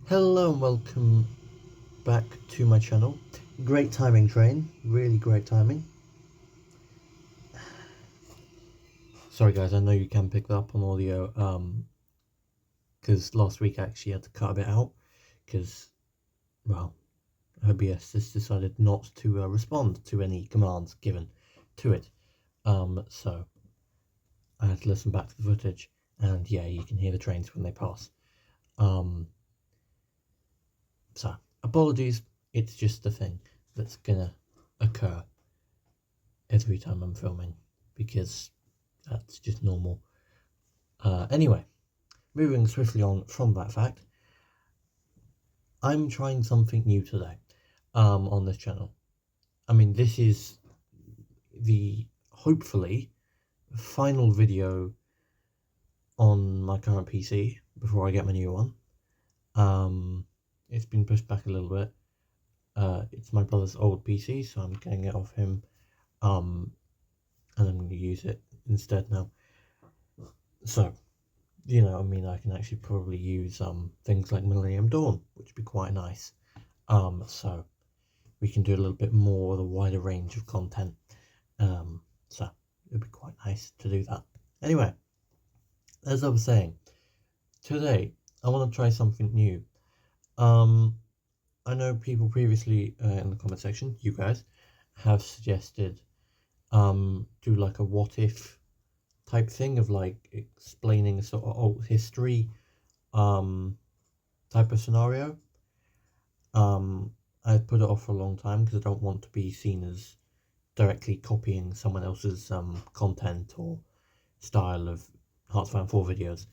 Hello and welcome back to my channel. Great timing, train. Really great timing. Sorry guys, I know you can pick that up on audio, because last week I actually had to cut a bit out because, well, OBS has decided not to respond to any commands given to it. So I had to listen back to the footage, and yeah, you can hear the trains when they pass. So apologies, it's just the thing that's gonna occur every time I'm filming, because that's just normal. Anyway, moving swiftly on from that fact, I'm trying something new today on this channel. I mean, this is the, hopefully, final video on my current PC before I get my new one. It's been pushed back a little bit. It's my brother's old PC, so I'm getting it off him, and I'm going to use it instead now. So, you know, I mean, I can actually probably use things like Millennium Dawn, which would be quite nice. So we can do a little bit more of a wider range of content. So it would be quite nice to do that. Anyway, as I was saying, today I want to try something new. I know people previously in the comment section, you guys, have suggested do like a what if type thing of like explaining a sort of alt history type of scenario. I've put it off for a long time because I don't want to be seen as directly copying someone else's content or style of HOI4 videos,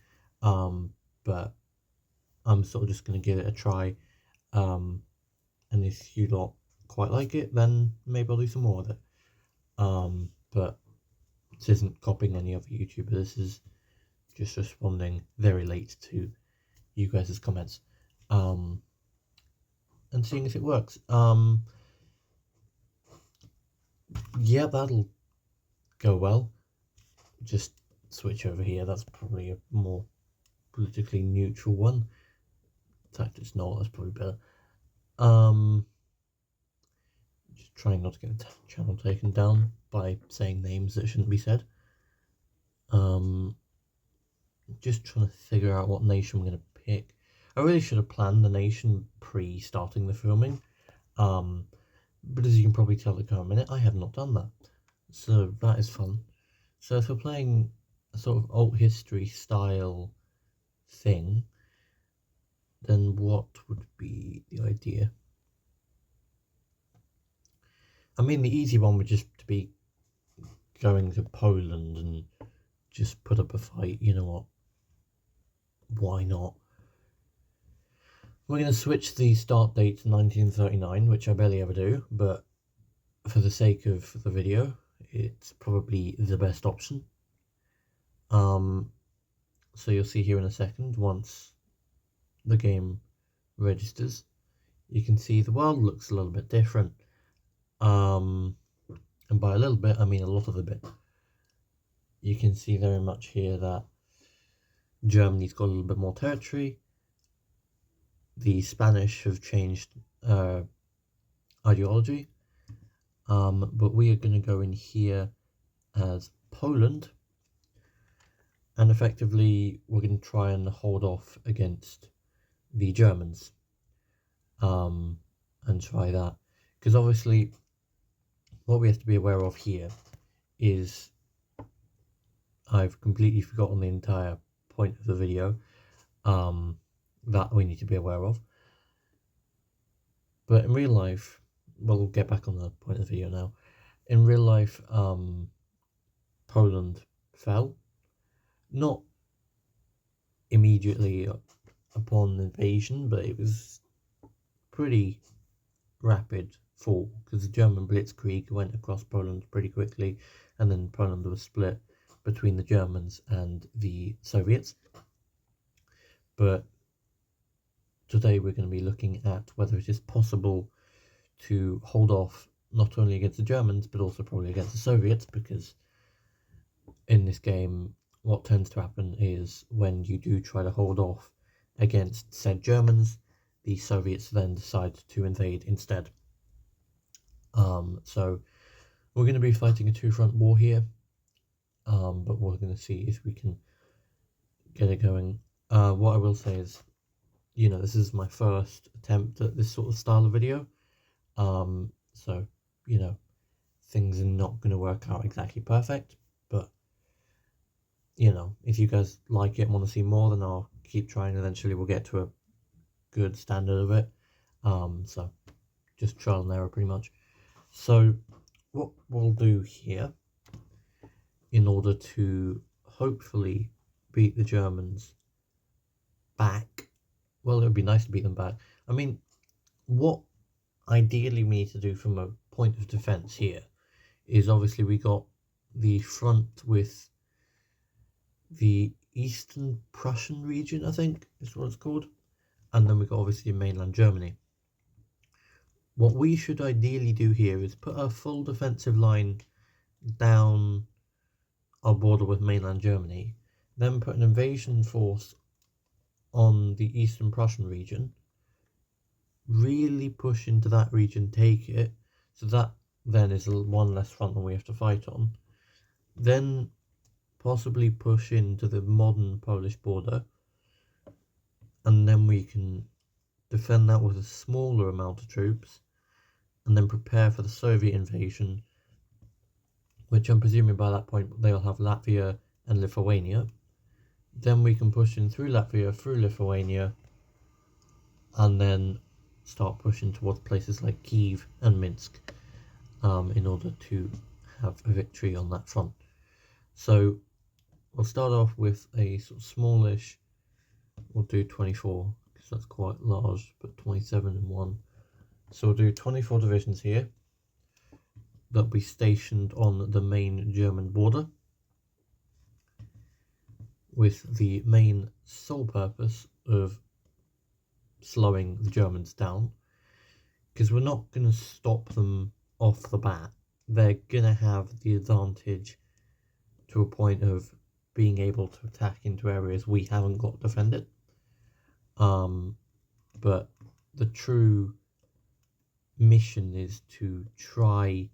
but I'm sort of just going to give it a try, and if you lot quite like it, then maybe I'll do some more of it. But this isn't copying any other YouTuber, this is just responding very late to you guys' comments, and seeing if it works. Yeah, that'll go well. Just switch over here, that's probably a more politically neutral one. In fact, it's not, that's probably better. Just trying not to get the channel taken down by saying names that shouldn't be said. Just trying to figure out what nation I'm going to pick. I really should have planned the nation pre-starting the filming, but as you can probably tell at the current minute, I have not done that, so that is fun. So if we're playing a sort of alt history style thing, then what would be the idea? I mean, the easy one would just to be going to Poland and just put up a fight, you know what? Why not? We're going to switch the start date to 1939, which I barely ever do, but for the sake of the video, it's probably the best option. So you'll see here in a second, once the game registers, you can see the world looks a little bit different. And by a little bit, I mean a lot of the bit. You can see very much here that Germany's got a little bit more territory. The Spanish have changed ideology, but we are going to go in here as Poland, and effectively we're going to try and hold off against the Germans, and try that, because obviously what we have to be aware of here is, I've completely forgotten the entire point of the video, that we need to be aware of. But in real life, well, we'll get back on the point of the video now. In real life, Poland fell, not immediately upon invasion, but it was pretty rapid fall, because the German blitzkrieg went across Poland pretty quickly, and then Poland was split between the Germans and the Soviets. But today we're going to be looking at whether it is possible to hold off not only against the Germans, but also probably against the Soviets, because in this game what tends to happen is when you do try to hold off against said Germans, the Soviets then decide to invade instead. So we're going to be fighting a two-front war here, but we're going to see if we can get it going. What I will say is, this is my first attempt at this sort of style of video, so, things are not going to work out exactly perfect, but, if you guys like it and want to see more, then I'll keep trying. Eventually we'll get to a good standard of it, so just trial and error pretty much. So what we'll do here, in order to hopefully beat the Germans back, well, it would be nice to beat them back. I mean, what ideally we need to do from a point of defense here is, obviously we got the front with the Eastern Prussian region, I think is what it's called, and then we got obviously mainland Germany. What we should ideally do here is put a full defensive line down our border with mainland Germany, then put an invasion force on the Eastern Prussian region, really push into that region, take it, so that then is one less front than we have to fight on, then possibly push into the modern Polish border, and then we can defend that with a smaller amount of troops, and then prepare for the Soviet invasion, which I'm presuming by that point they'll have Latvia and Lithuania. Then we can push in through Latvia, through Lithuania, and then start pushing towards places like Kiev and Minsk, in order to have a victory on that front. So we'll start off with a sort of smallish, we'll do 24 because that's quite large, but 27 in one. So we'll do 24 divisions here that'll be stationed on the main German border, with the main sole purpose of slowing the Germans down, because we're not going to stop them off the bat. They're going to have the advantage to a point of being able to attack into areas we haven't got defended. But the true mission is to try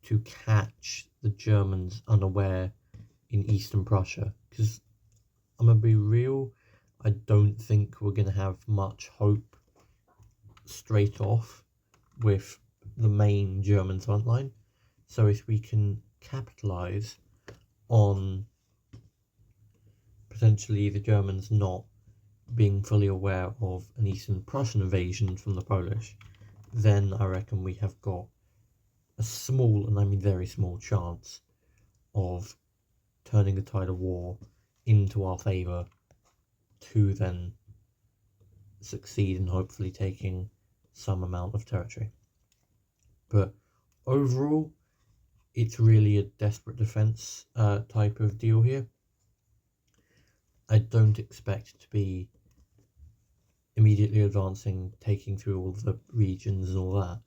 to catch the Germans unaware in Eastern Prussia, because I'm going to be real, I don't think we're going to have much hope straight off with the main German front line. So if we can capitalize on potentially the Germans not being fully aware of an Eastern Prussian invasion from the Polish, then I reckon we have got a small, and I mean very small, chance of turning the tide of war into our favour, to then succeed in hopefully taking some amount of territory. But overall, it's really a desperate defence type of deal here. I don't expect to be immediately advancing, taking through all the regions and all that.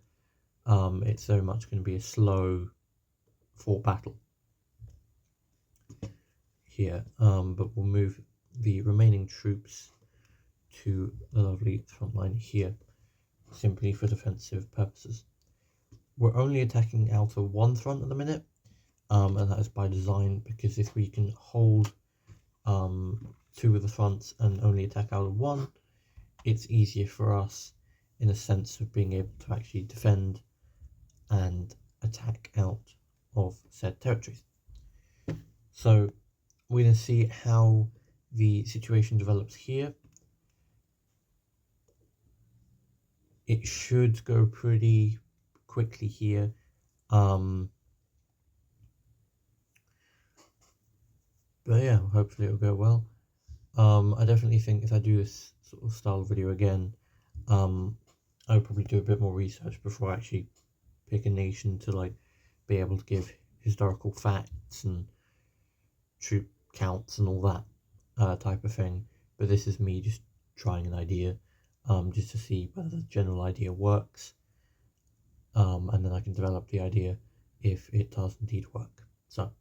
It's very much going to be a slow fought battle here, but we'll move the remaining troops to the lovely front line here, simply for defensive purposes. We're only attacking out of one front at the minute, and that is by design, because if we can hold two of the fronts and only attack out of one, it's easier for us in a sense of being able to actually defend and attack out of said territories. So we're going to see how the situation develops here. It should go pretty quickly here. But yeah, hopefully it'll go well. I definitely think if I do this sort of style video again, I'll probably do a bit more research before I actually pick a nation to be able to give historical facts and troop counts and all that type of thing. But this is me just trying an idea, just to see whether the general idea works, and then I can develop the idea if it does indeed work. So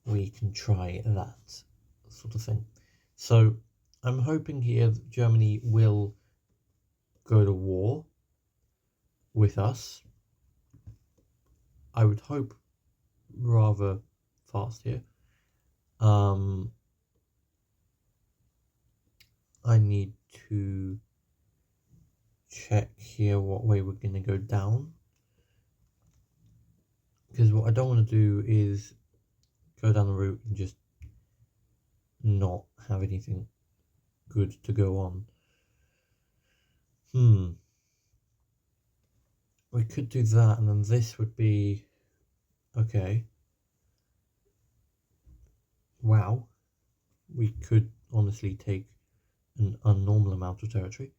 we can try that sort of thing. So I'm hoping here that Germany will go to war with us. I would hope rather fast here. I need to check here what way we're going to go down, because what I don't want to do is go down the route and just not have anything good to go on. We could do that, and then this would be okay. Wow, we could honestly take an unnormal amount of territory.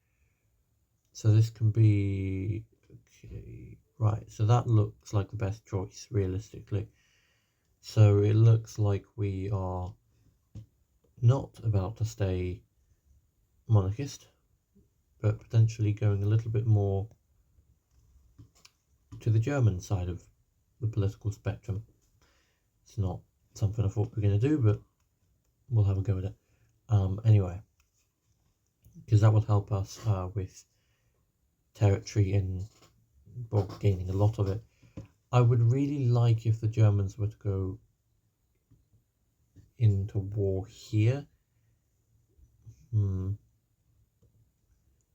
So this can be okay, right? So that looks like the best choice realistically. So it looks like we are not about to stay monarchist, but potentially going a little bit more to the German side of the political spectrum. It's not something I thought we were going to do, but we'll have a go at it. Anyway, because that will help us with territory and gaining a lot of it. I would really like if the Germans were to go into war here.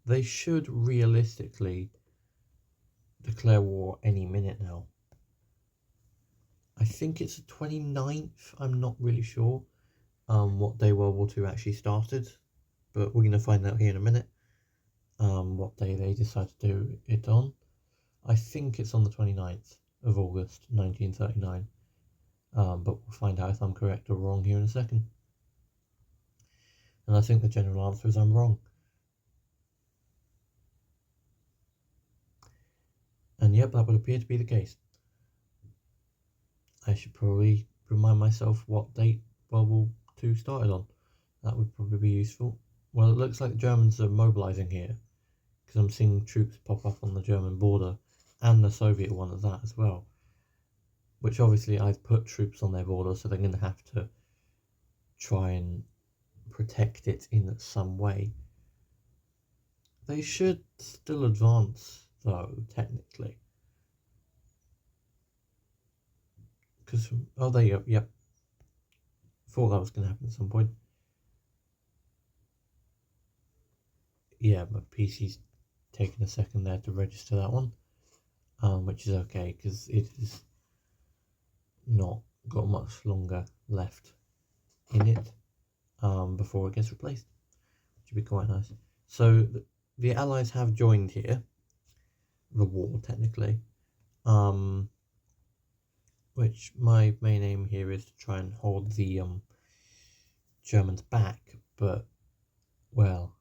They should realistically declare war any minute now. I think it's the 29th. I'm not really sure what day World War II actually started, but we're going to find out here in a minute what day they decide to do it on. I think it's on the 29th of August 1939, but we'll find out if I'm correct or wrong here in a second. And I think the general answer is I'm wrong. And yep, that would appear to be the case. I should probably remind myself what date World War II started on. That would probably be useful. Well, it looks like the Germans are mobilising here, because I'm seeing troops pop up on the German border, and the Soviet one at that as well. Which obviously I've put troops on their border, so they're going to have to try and protect it in some way. They should still advance, though, technically. Because, oh, there you go, yep. Thought that was going to happen at some point. Yeah, my PC's taking a second there to register that one, which is okay, because it has not got much longer left in it before it gets replaced, which would be quite nice. So the Allies have joined here, the war technically, which my main aim here is to try and hold the Germans back, but well,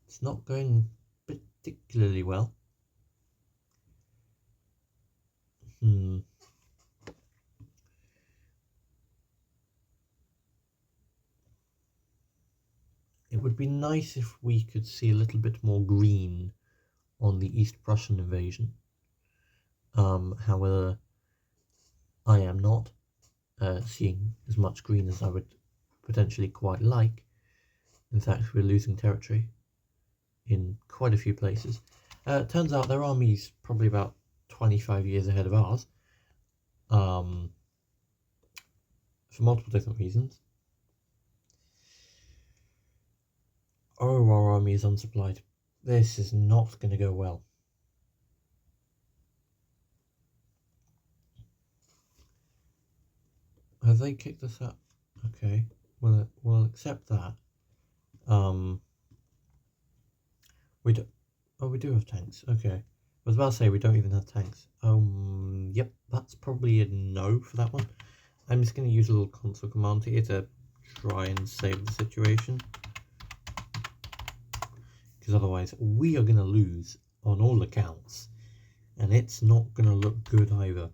it's not going particularly well. It would be nice if we could see a little bit more green on the East Prussian invasion. However, I am not seeing as much green as I would potentially quite like. In fact, we're losing territory in quite a few places. It turns out their army's probably about 25 years ahead of ours, for multiple different reasons. Oh, our army is unsupplied. This is not going to go well. Have they kicked us out? Okay, we'll accept that. We do. Oh, we do have tanks. Okay, I was about to say we don't even have tanks. Yep, that's probably a no for that one. I'm just going to use a little console command here to try and save the situation, because otherwise we are going to lose on all accounts, and it's not going to look good either.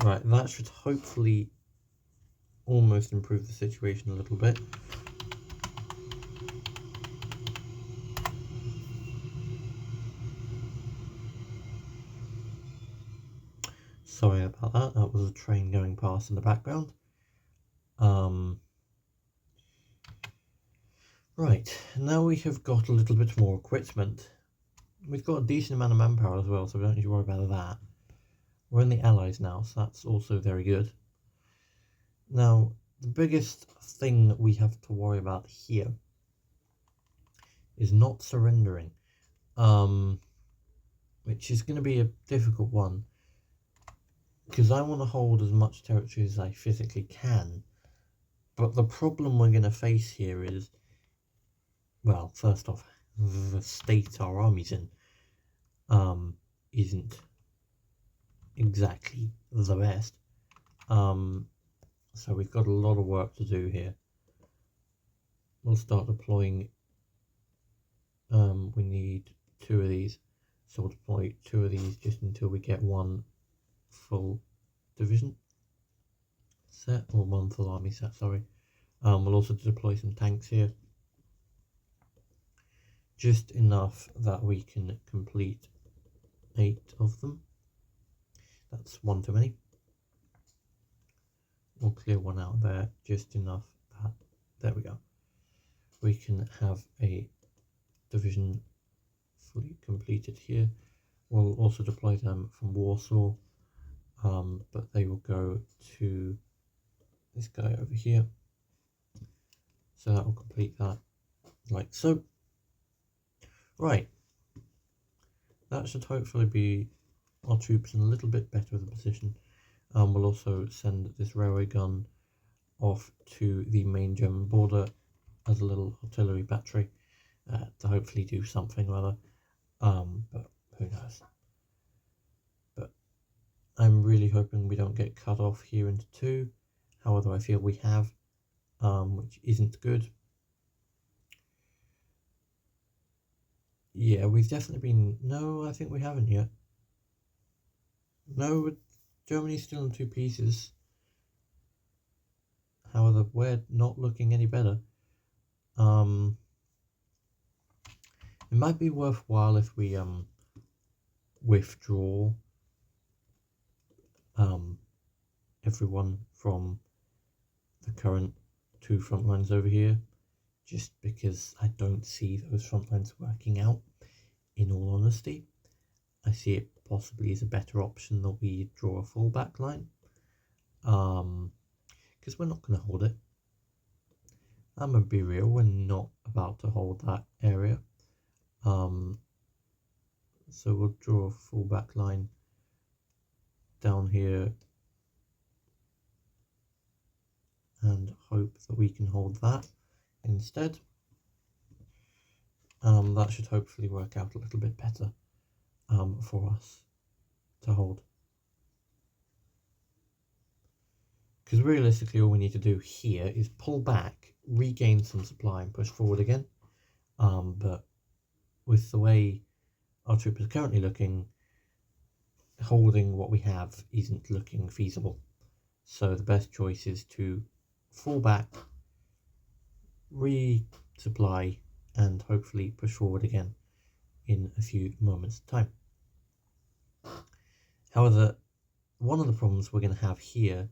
Right, that should hopefully almost improve the situation a little bit. Sorry about that. That was a train going past in the background. Right, now we have got a little bit more equipment. We've got a decent amount of manpower as well, so we don't need to worry about that. We're in the Allies now, so that's also very good. Now, the biggest thing that we have to worry about here is not surrendering, which is going to be a difficult one, because I want to hold as much territory as I physically can, but the problem we're going to face here is, well, first off, the state our army's in isn't exactly the best, so we've got a lot of work to do here. We'll start deploying. We need 2 of these, so we'll deploy 2 of these just until we get 1 full division set, or 1 full army set, sorry. We'll also deploy some tanks here, just enough that we can complete 8 of them. That's 1 too many. We'll clear 1 out there, just enough that, there we go. We can have a division fully completed here. We'll also deploy them from Warsaw, but they will go to this guy over here. So that will complete that, like so. Right, that should hopefully be our troops in a little bit better of a position. We'll also send this railway gun off to the main German border as a little artillery battery to hopefully do something or other, but who knows. But I'm really hoping we don't get cut off here into 2, however I feel we have, which isn't good. Yeah, we've definitely been, no, I think we haven't yet. No, Germany's still in 2 pieces. However, we're not looking any better. It might be worthwhile if we withdraw everyone from the current 2 front lines over here, just because I don't see those front lines working out, in all honesty. I see it possibly as a better option that we draw a full back line, because we're not going to hold it. I'm going to be real, we're not about to hold that area. So we'll draw a full back line down here and hope that we can hold that instead. That should hopefully work out a little bit better for us to hold. Because realistically all we need to do here is pull back, regain some supply and push forward again. But with the way our troops are currently looking, holding what we have isn't looking feasible. So the best choice is to fall back, resupply, and hopefully push forward again in a few moments' time. However, one of the problems we're going to have here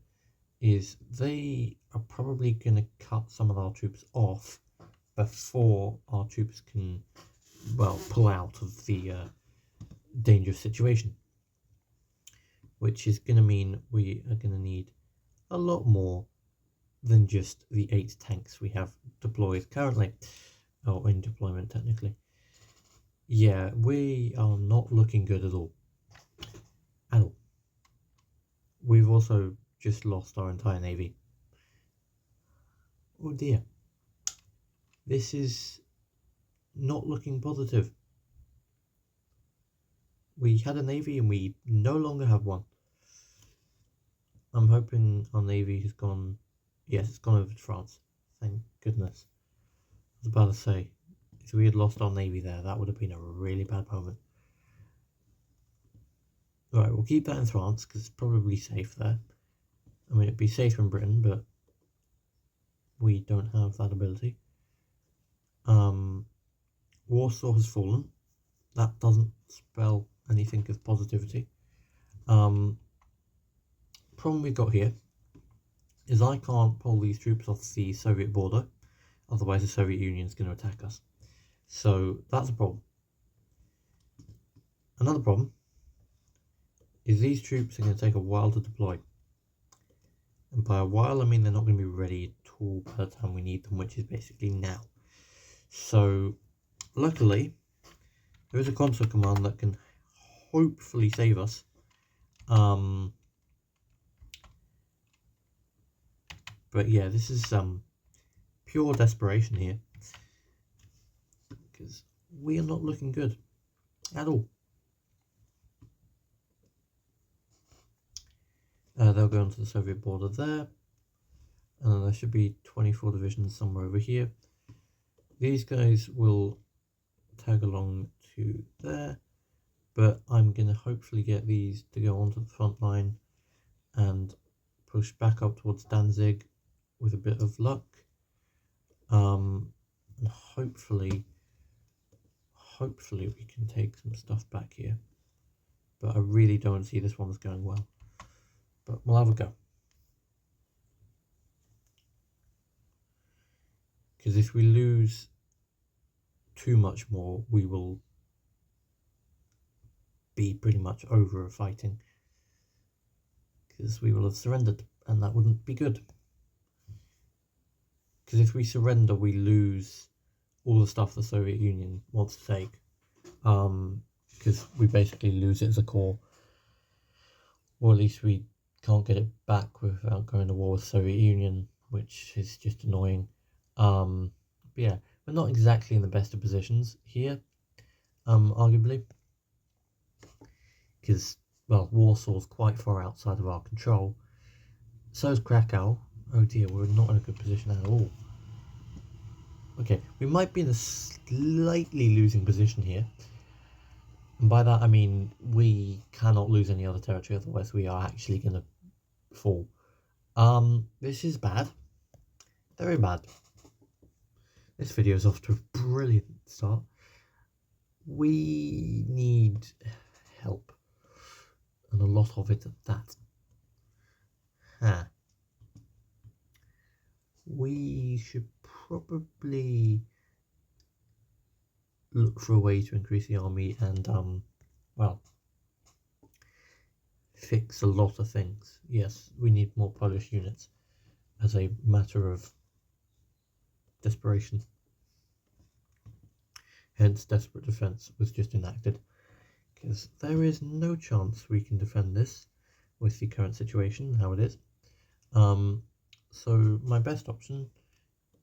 is they are probably going to cut some of our troops off before our troops can, well, pull out of the dangerous situation, which is going to mean we are going to need a lot more than just the 8 tanks we have deployed currently, or in deployment technically. Yeah, we are not looking good at all. At all. We've also just lost our entire navy. Oh dear. This is not looking positive. We had a navy and we no longer have one. I'm hoping our navy has gone, yes, it's gone over to France. Thank goodness. I was about to say, if we had lost our navy there, that would have been a really bad moment. Right, we'll keep that in France because it's probably safe there. I mean, it'd be safer in Britain, but we don't have that ability. Warsaw has fallen. That doesn't spell anything of positivity. problem we got here is I can't pull these troops off the Soviet border, otherwise the Soviet Union's going to attack us. So that's a problem. Another problem is these troops are going to take a while to deploy. And by a while, I mean they're not going to be ready at all by the time we need them, which is basically now. So, luckily, there is a console command that can hopefully save us. But yeah, this is pure desperation here, because we are not looking good at all. They'll go onto the Soviet border there, and then there should be 24 divisions somewhere over here. These guys will tag along to there, but I'm going to hopefully get these to go onto the front line and push back up towards Danzig with a bit of luck. And hopefully we can take some stuff back here. But I really don't see this one's going well. But we'll have a go. Because if we lose too much more, we will be pretty much over fighting. Because we will have surrendered, and that wouldn't be good. Because if we surrender, we lose all the stuff the Soviet Union wants to take. Because we basically lose it as a core. Or at least we can't get it back without going to war with the Soviet Union, which is just annoying. But yeah, we're not exactly in the best of positions here, arguably. Because, well, Warsaw's quite far outside of our control. So is Krakow. Oh dear, we're not in a good position at all. Okay, we might be in a slightly losing position here. And by that I mean we cannot lose any other territory, otherwise we are actually going to fall. This is bad. Very bad. This video is off to a brilliant start. We need help. And a lot of it at that. We should probably look for a way to increase the army and, well, fix a lot of things. Yes, we need more Polish units as a matter of desperation. Hence, desperate defense was just enacted, because there is no chance we can defend this with the current situation, how it is. So my best option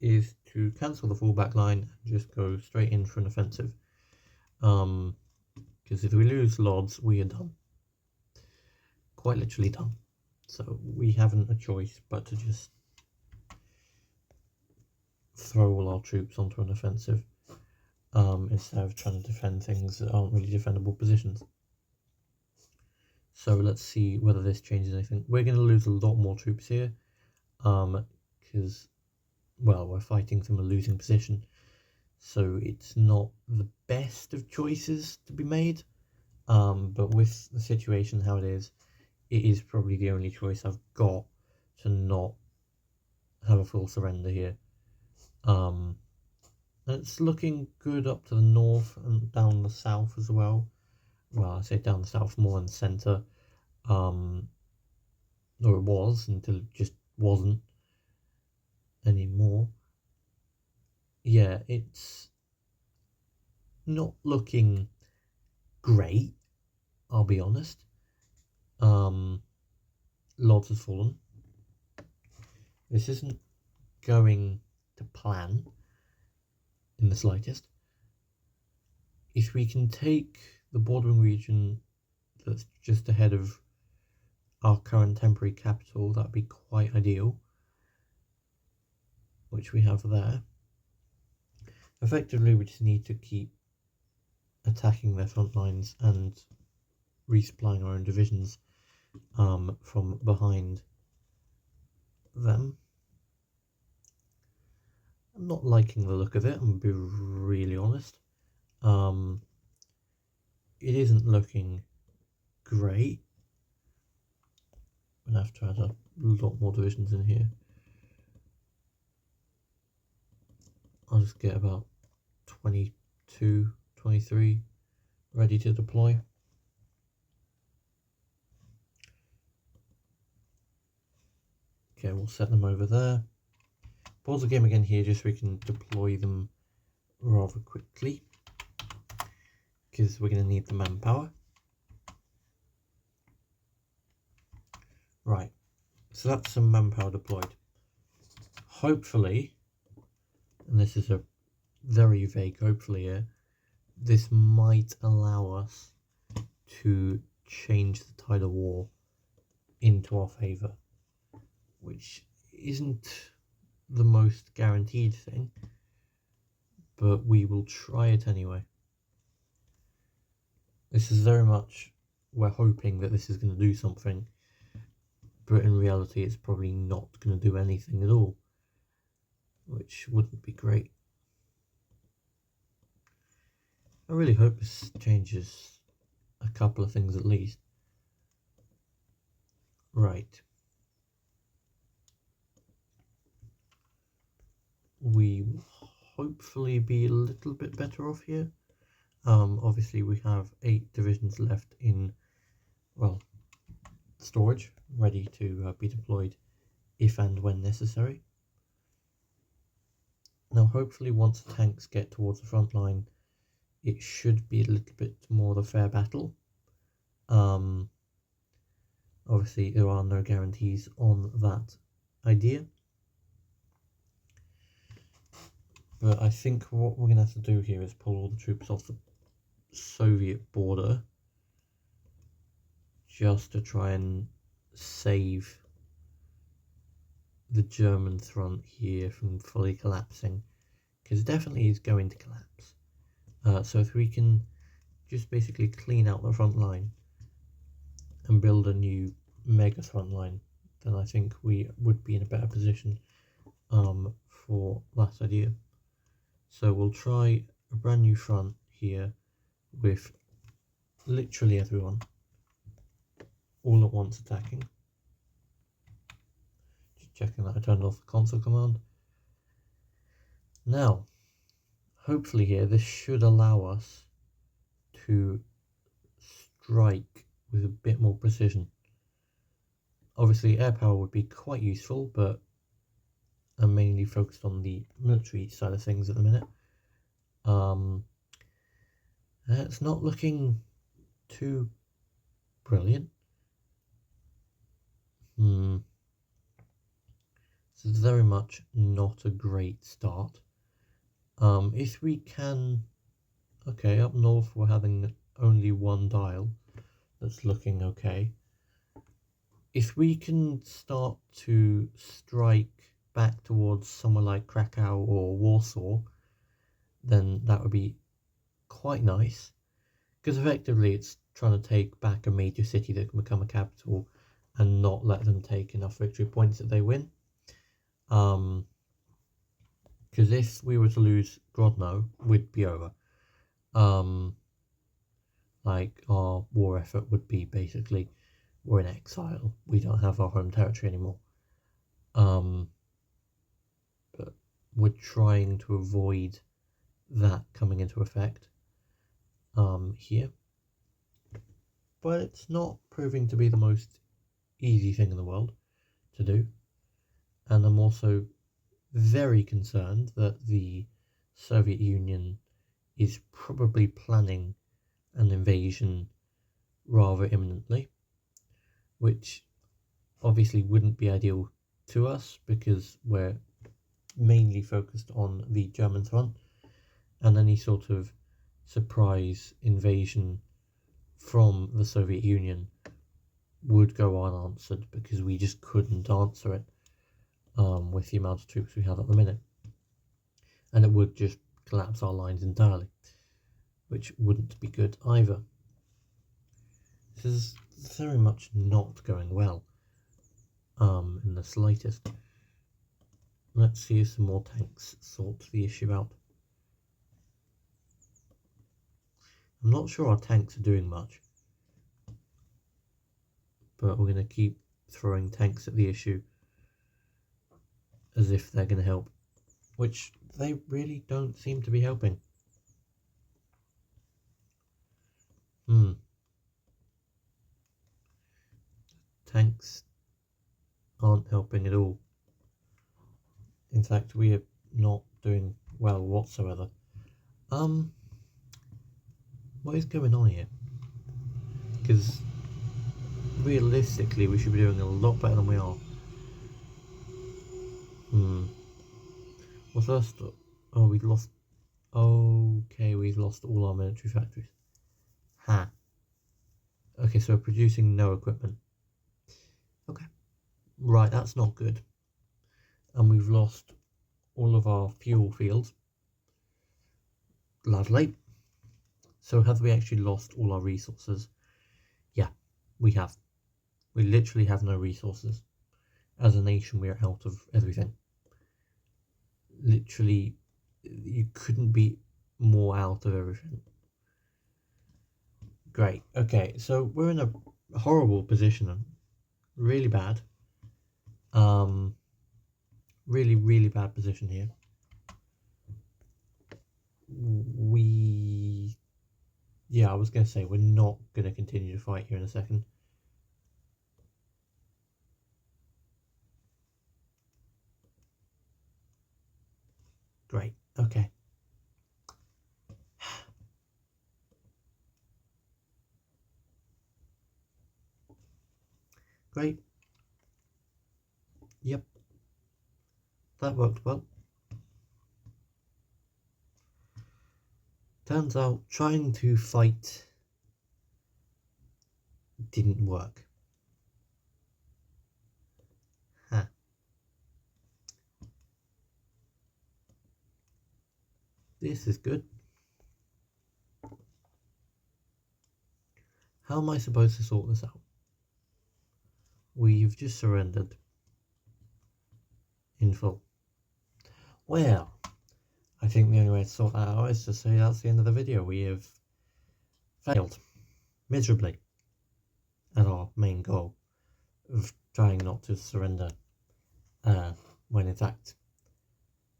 is to cancel the fallback line and just go straight in for an offensive. Because if we lose Lodz, we are done. Quite literally done. So we haven't a choice but to just throw all our troops onto an offensive, instead of trying to defend things that aren't really defendable positions. So let's see whether this changes anything. We're going to lose a lot more troops here, because, well, we're fighting from a losing position, so it's not the best of choices to be made, but with the situation how it is probably the only choice I've got to not have a full surrender here. It's looking good up to the north and down the south as well. Well, I say down the south, more in the centre, or it was until it just wasn't anymore. Yeah, it's not looking great, I'll be honest. Lodz has fallen. This isn't going to plan in the slightest. If we can take the bordering region that's just ahead of our current temporary capital, that'd be quite ideal, which we have there. Effectively, we just need to keep attacking their front lines and resupplying our own divisions from behind them. I'm not liking the look of it, I'm going to be really honest. It isn't looking great. gonna have to add a lot more divisions in here. I'll just get about 22, 23 ready to deploy. Okay, we'll set them over there. Pause the game again here just so we can deploy them rather quickly, because we're going to need the manpower. Right, so that's some manpower deployed. Hopefully, and this is a very vague hopefully here, this might allow us to change the tide of war into our favour, which isn't the most guaranteed thing, but we will try it anyway. This is very much, we're hoping that this is going to do something, but in reality it's probably not going to do anything at all, which wouldn't be great. I really hope this changes a couple of things at least. Right. We will hopefully be a little bit better off here. Obviously we have 8 divisions left in, well, storage, ready to be deployed if and when necessary. Now hopefully once the tanks get towards the front line, it should be a little bit more of a fair battle. Obviously there are no guarantees on that idea, but I think what we're going to have to do here is pull all the troops off the Soviet border just to try and save the German front here from fully collapsing, because it definitely is going to collapse. So if we can just basically clean out the front line and build a new mega front line, then I think we would be in a better position for that idea. So we'll try a brand new front here with literally everyone all at once attacking. Just checking that I turned off the console command. Now, hopefully here, this should allow us to strike with a bit more precision. Obviously air power would be quite useful, but I'm mainly focused on the military side of things at the minute. It's not looking too brilliant. This is very much not a great start. If we can, okay, up north we're having only one dial that's looking okay. If we can start to strike back towards somewhere like Krakow or Warsaw, then that would be quite nice, because effectively it's trying to take back a major city that can become a capital and not let them take enough victory points that they win. Because if we were to lose Grodno, we'd be over. Like our war effort would be basically, we're in exile, we don't have our home territory anymore. But we're trying to avoid that coming into effect here, but it's not proving to be the most easy thing in the world to do, and I'm also very concerned that the Soviet Union is probably planning an invasion rather imminently, which obviously wouldn't be ideal to us because we're mainly focused on the German front, and any sort of surprise invasion from the Soviet Union would go unanswered because we just couldn't answer it with the amount of troops we have at the minute, and it would just collapse our lines entirely, which wouldn't be good either. This is very much not going well in the slightest. Let's see if some more tanks sort the issue out. I'm not sure our tanks are doing much, but we're going to keep throwing tanks at the issue as if they're going to help, which they really don't seem to be helping. Tanks aren't helping at all. In fact, we are not doing well whatsoever. What is going on here? Because realistically, we should be doing a lot better than we are. What's first? Oh, we lost. Okay, we've lost all our military factories. Ha. Okay, so we're producing no equipment. Okay. Right, that's not good. And we've lost all of our fuel fields. Lovely. So have we actually lost all our resources? Yeah, we have. We literally have no resources. As a nation, we are out of everything. Literally, you couldn't be more out of everything. Great. Okay, so we're in a horrible position. Really bad. Really, really bad position here. Yeah, I was going to say we're not going to continue to fight here in a second. Great. Okay. Great. Yep. That worked well. Turns out trying to fight didn't work. Huh. This is good. How am I supposed to sort this out? We've just surrendered in full. Well, I think the only way to sort that out is to say that's the end of the video. We have failed miserably at our main goal of trying not to surrender when in fact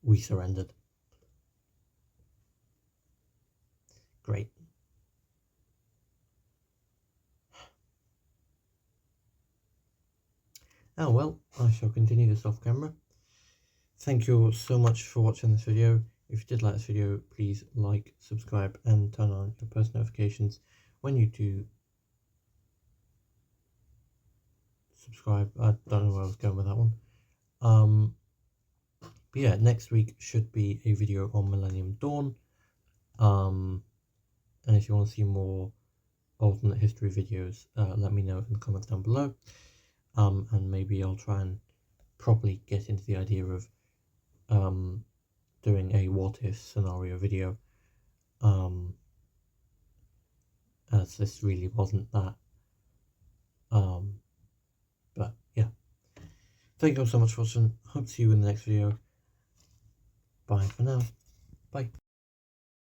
we surrendered. Great. Oh well, I shall continue this off camera. Thank you so much for watching this video. If you did like this video, please like, subscribe and turn on your post notifications when you do subscribe. I don't know where I was going with that one. But yeah, next week should be a video on Millennium Dawn. And if you want to see more alternate history videos, let me know in the comments down below. And maybe I'll try and properly get into the idea of doing a what if scenario video, as this really wasn't that. But yeah, thank you all so much for watching. Hope to see you in the next video. Bye for now. Bye.